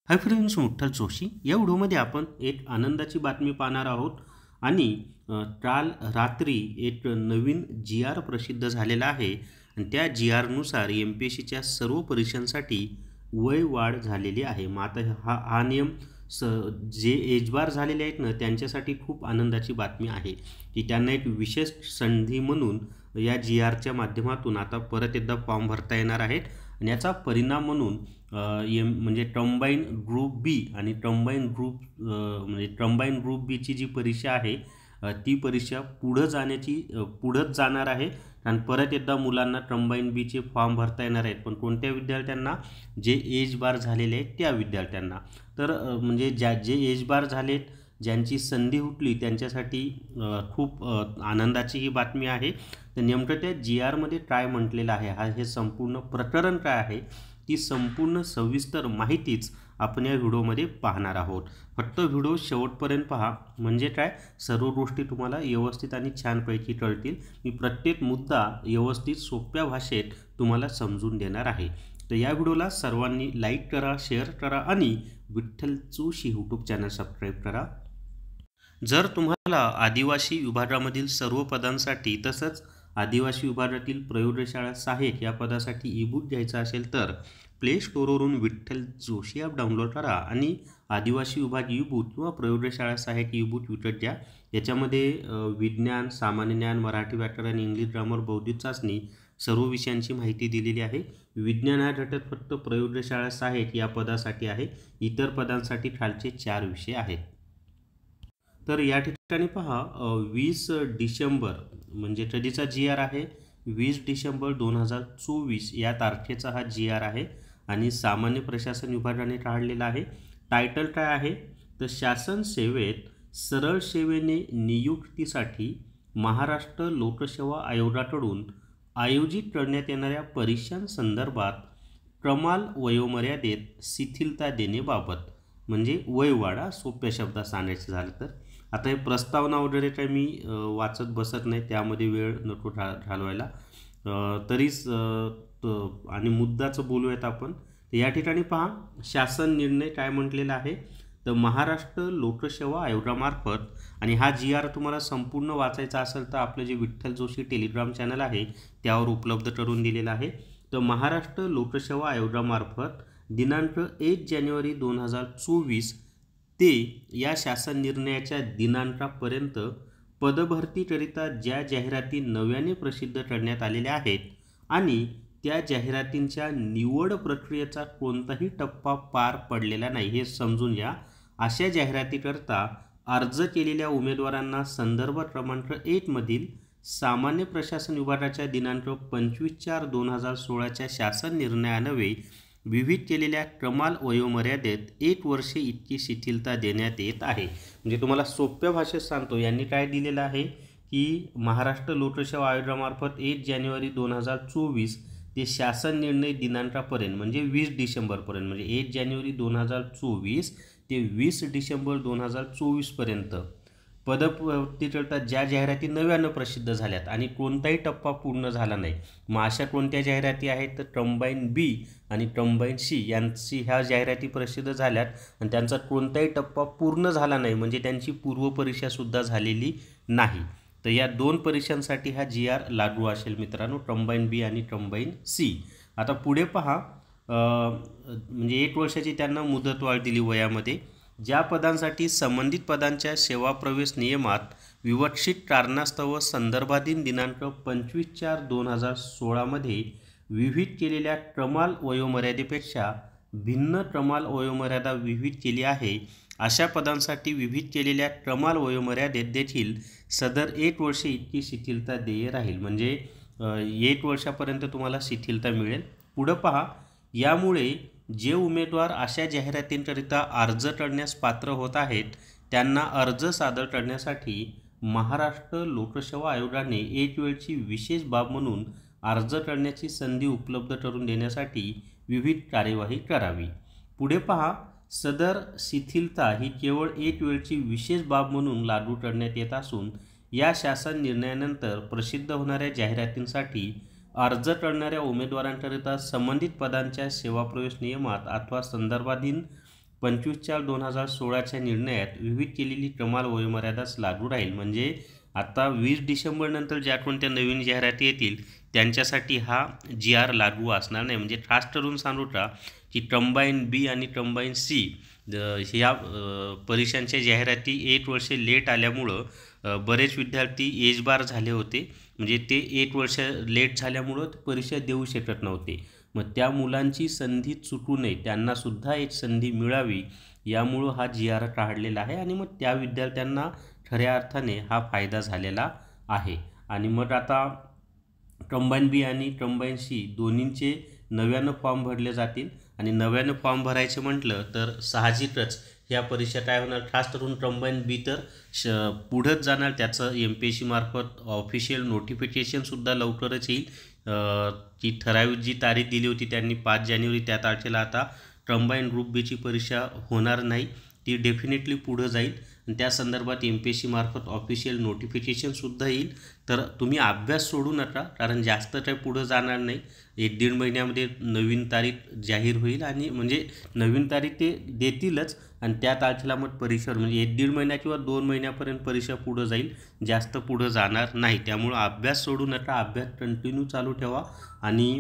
Hi friends, मुठ्ठल Joshi या व्हिडिओमध्ये आपण एक आनंदाची बातमी पाहणार आहोत आणि काल रात्री एक नवीन जी.आर. प्रसिद्ध झालेला आहे आणि त्या जी.आर.नुसार एम.पी.एस.सीच्या सर्व परीक्षांसाठी वय वाढ झालेली आहे. मग आता हा नियम जे एजबार झालेले आहेत ना त्यांच्यासाठी खूप आनंदाची बातमी आहे की त्यांना एक विशेष संधी म्हणून या जी.आरच्या माध्यमातून आता परत एकदा फॉर्म भरता येणार आहेत आणि याचा परिणाम म्हणून म्हणजे कंबाईन ग्रुप बी आणि कंबाईन ग्रुप बीची जी परीक्षा आहे ती परीक्षा पुढंच जाणार आहे आणि परत एकदा मुलांना कंबाईन बीचे फॉर्म भरता येणार आहेत. पण कोणत्या विद्यार्थ्यांना? जे एज बार झालेले आहेत त्या विद्यार्थ्यांना. तर म्हणजे जे एज बार झालेत, ज्यांची संधी हुटली त्यांच्यासाठी खूप आनंदाची ही बातमी आहे. तर नेमकं त्या जी.आरमध्ये काय म्हटलेलं आहे, हे संपूर्ण प्रकरण काय आहे, ती संपूर्ण सविस्तर माहितीच आपण या व्हिडिओमध्ये पाहणार आहोत. फक्त व्हिडिओ शेवटपर्यंत पहा, म्हणजे काय सर्व गोष्टी तुम्हाला व्यवस्थित आणि छानपैकी कळतील. मी प्रत्येक मुद्दा व्यवस्थित सोप्या भाषेत तुम्हाला समजून देणार आहे. तर या व्हिडिओला सर्वांनी लाईक करा, शेअर करा आणि Vitthal Joshi YouTube channel subscribe करा. जर तुम्हाला आदिवासी विभागामधील सर्व पदांसाठी तसंच आदिवासी विभागातील प्रयोगशाळा सहाय्यक या पदासाठी ई-बुक घ्यायचा असेल तर प्ले स्टोअरवरून विठ्ठल जोशी ॲप डाउनलोड करा आणि आदिवासी विभाग ई-बुक किंवा प्रयोगशाळा सहाय्यक ई-बुक विकत घ्या. याच्यामध्ये विज्ञान, सामान्य ज्ञान, मराठी व्याकरण, इंग्लिश ग्रामर, बौद्धिक चाचणी सर्व विषयांची माहिती दिलेली आहे. विज्ञान हा घटक फक्त प्रयोगशाळा सहाय्यक या पदासाठी आहे. इतर पदांसाठी खालचे 4 विषय आहेत. तर या ठिकाणी पहा, 20 डिसेंबर म्हणजे कधीचा जी.आर. आहे? 20 डिसेंबर 2024 या तारखेचा हा जी.आर. आहे आणि सामान्य प्रशासन विभागाने काढलेला आहे. टायटल काय आहे? तर शासन सेवेत सरळ सेवेने नियुक्तीसाठी महाराष्ट्र लोकसेवा आयोगाकडून आयोजित करण्यात येणाऱ्या परीक्षांसंदर्भात कमाल वयोमर्यादेत शिथिलता देण्याबाबत. म्हणजे वयवाढा सोप्या शब्दात सांगायचं झालं तर. आता हे प्रस्तावना वगैरे काही मी वाचत बसत नाही, त्यामध्ये वेळ नको घालवायला. तरीच आणि मुद्दाचं बोलूयात आपण. तर या ठिकाणी पहा, शासन निर्णय काय म्हटलेला आहे? तर महाराष्ट्र लोकसेवा आयोगामार्फत, आणि हा जी.आर. तुम्हाला संपूर्ण वाचायचा असेल तर आपलं जे विठ्ठल जोशी टेलिग्राम चॅनल आहे त्यावर उपलब्ध करून दिलेलं आहे. तर महाराष्ट्र लोकसेवा आयोगामार्फत दिनांक 1 जानेवारी 2024 ते या शासन निर्णयाच्या दिनांकापर्यंत पदभरतीकरिता ज्या जाहिराती नव्याने प्रसिद्ध करण्यात आलेल्या आहेत आणि त्या जाहिरातींच्या निवड प्रक्रियेचा कोणताही टप्पा पार पडलेला नाही हे समजून घ्या. अशा जाहिरातीकरता अर्ज केलेल्या उमेदवारांना संदर्भ क्रमांक 1 मधील सामान्य प्रशासन विभागाच्या दिनांक 25/4/2016च्या शासन निर्णयान्वये विहित केलेल्या कमाल वयोमर्यादेत 1 वर्ष इतकी शिथिलता देण्यात येत आहे. म्हणजे तुम्हाला सोप्या भाषेत सांगतो, यांनी काय दिलेलं आहे की महाराष्ट्र लोकसेवा आयोगामार्फत 1 जानेवारी 2024 ते शासन निर्णय दिनांकापर्यंत म्हणजे 20 डिसेंबरपर्यंत, म्हणजे 1 जानेवारी 2024 ते 20 डिसेंबर 2024 पर्यंत पदभरतीकरता ज्या जाहिराती नव्यानं प्रसिद्ध झाल्यात आणि कोणताही टप्पा पूर्ण झाला नाही, मग अशा कोणत्या जाहिराती आहेत? तर कंबाईन बी आणि कंबाईन सी यांची ह्या जाहिराती प्रसिद्ध झाल्यात आणि त्यांचा कोणताही टप्पा पूर्ण झाला नाही, म्हणजे त्यांची पूर्वपरीक्षासुद्धा झालेली नाही. तर या 2 परीक्षांसाठी हा जी.आर. लागू असेल मित्रांनो, कंबाईन बी आणि कंबाईन सी. आता पुढे पहा, म्हणजे 1 वर्षाची त्यांना मुदतवाढ दिली वयामध्ये. ज्या पदांसाठी संबंधित पदांच्या सेवाप्रवेश नियमात विवक्षित कारणास्तव संदर्भाधीन दिनांक 25/4/2016 मध्ये विहित केलेल्या कमाल वयोमर्यादेपेक्षा भिन्न कमाल वयोमर्यादा विहित केली आहे, अशा पदांसाठी विहित केलेल्या कमाल वयोमर्यादेत देखील सदर 1 वर्ष इतकी शिथिलता देय राहील. म्हणजे 1 वर्षापर्यंत तुम्हाला शिथिलता मिळेल. पुढं पहा, यामुळे जे उमेदवार अशा जाहिरातींकरिता अर्ज करण्यास पात्र होत आहेत त्यांना अर्ज सादर करण्यासाठी महाराष्ट्र लोकसेवा आयोगाने एक वेळची विशेष बाब म्हणून अर्ज करण्याची संधी उपलब्ध करून देण्यासाठी विविध कार्यवाही करावी. पुढे पहा, सदर शिथिलता ही केवळ एक वेळची विशेष बाब म्हणून लागू करण्यात येत असून या शासन निर्णयानंतर प्रसिद्ध होणाऱ्या जाहिरातींसाठी अर्ज करणाऱ्या उमेदवारांकरिता संबंधित पदांच्या सेवाप्रवेश नियमात अथवा संदर्भाधीन 25/4/2016च्या निर्णयात विविध केलेली कमाल वयोमर्यादाच लागू राहील. म्हणजे आता 20 डिसेंबरनंतर ज्या कोणत्या नवीन जाहिराती येतील त्यांच्यासाठी हा GR लागू असणार नाही. म्हणजे खास करून सांगू का की कंबाईन बी आणि कंबाईन सी ह्या परीक्षांच्या जाहिराती 1 वर्ष लेट आल्यामुळं बरेच विद्यार्थी एज बार झाले होते. म्हणजे ते 1 वर्ष लेट झाल्यामुळं परीक्षा देऊ शकत नव्हते. मग त्या मुलांची संधी चुकू नये, त्यांनासुद्धा एक संधी मिळावी यामुळं हा GR काढलेला आहे आणि मग त्या विद्यार्थ्यांना खऱ्या अर्थाने हा फायदा झालेला आहे. आणि मग आता कंबाईन बी आणि कंबाईन सी दोन्हींचे नव्यानं फॉर्म भरले जातील आणि नव्यानं फॉर्म भरायचे म्हटलं तर साहजिकच ह्या परीक्षा काय होणार, खास करून कंबाईन बी तर पुढंच जाणार. त्याचं MPSC मार्फत ऑफिशियल नोटिफिकेशनसुद्धा लवकरच येईल. ती ठराविक जी तारीख दिली होती त्यांनी 5 जानेवारी, त्या तारखेला आता कंबाईन ग्रुप बीची परीक्षा होणार नाही, ती डेफिनेटली पुढं जाईल आणि त्या संदर्भात MPSC मार्फत ऑफिशियल नोटिफिकेशनसुद्धा येईल. तर तुम्ही अभ्यास सोडू नका, कारण जास्त काही पुढं जाणार नाही. 1-1.5 महिन्यामध्ये नवीन तारीख जाहीर होईल आणि म्हणजे नवीन तारीख ते देतीलच आणि त्या तारखेला मग परीक्षेवर म्हणजे 1-1.5 महिन्या किंवा 2 महिन्यापर्यंत परीक्षा पुढं जाईल, जास्त पुढं जाणार नाही. त्यामुळं अभ्यास सोडू नका, अभ्यास कंटिन्यू चालू ठेवा आणि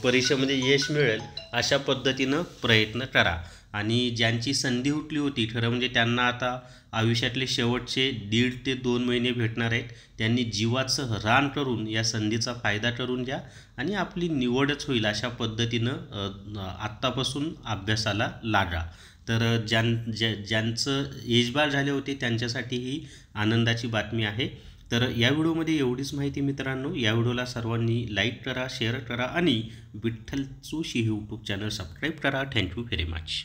परीक्षेमध्ये यश मिळेल अशा पद्धतीनं प्रयत्न करा. आणि ज्यांची संधी हुकली होती खरं म्हणजे त्यांना आता आयुष्यातले शेवटचे 1.5 ते 2 महिने भेटणार आहेत. त्यांनी जीवाचं रान करून या संधीचा फायदा करून घ्या आणि आपली निवडच होईल अशा पद्धतीनं आत्तापासून अभ्यासाला लागा. तर ज्यांचं एजबार झाले होते त्यांच्यासाठी ही आनंदाची बातमी आहे. तर या व्हिडिओमध्ये एवढीच माहिती मित्रांनो. या व्हिडिओला सर्वांनी लाईक करा, शेअर करा आणि Vitthal Joshi YouTube channel subscribe करा. Thank you very much.